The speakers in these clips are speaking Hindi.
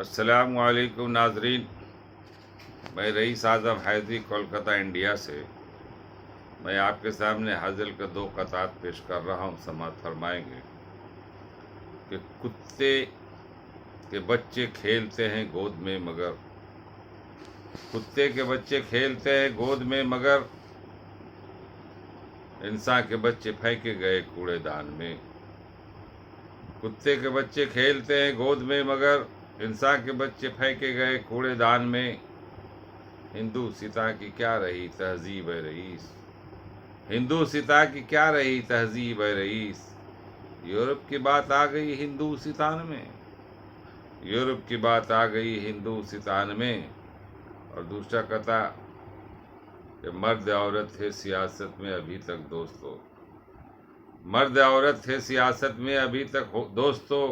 अस्सलामु अलैकुम नाजरीन, मैं रईस आज़म हैदरी कोलकाता इंडिया से मैं आपके सामने हाजिर का दो क़तात पेश कर रहा हूँ। समाअत फरमाएंगे कि कुत्ते के बच्चे खेलते हैं गोद में मगर, कुत्ते के बच्चे खेलते हैं गोद में मगर इंसान के बच्चे फेंके गए कूड़ेदान में। कुत्ते के बच्चे खेलते हैं गोद में मगर इंसान के बच्चे फेंके गए कूड़ेदान में। हिंदू सिता की क्या रही तहजीब है रईस, हिंदू सिता की क्या रही तहजीब है रईस। यूरोप की बात आ गई हिंदू सितान में, यूरोप की बात आ गई हिंदू सितान में। और दूसरा कथा कि मर्द औरत थे सियासत में अभी तक दोस्तों, मर्द औरत थे सियासत में अभी तक दोस्तों।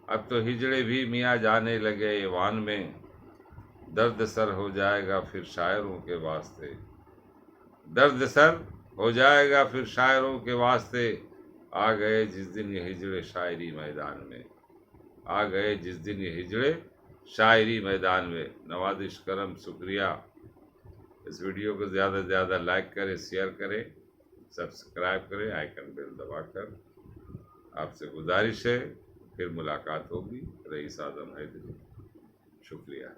अब तो हिजड़े भी मियाँ जाने लगे ईवान में, दर्द सर हो जाएगा फिर शायरों के वास्ते, दर्द सर हो जाएगा फिर शायरों के वास्ते। आ गए जिस दिन ये हिजड़े शायरी मैदान में, आ गए जिस दिन ये हिजड़े शायरी मैदान में। नवाजिश करम शुक्रिया। इस वीडियो को ज़्यादा से ज़्यादा लाइक करें, शेयर करें, सब्सक्राइब करें, आइकन बेल दबाकर। आपसे गुजारिश है फिर मुलाकात होगी। रईस आज़म हैदरी, शुक्रिया।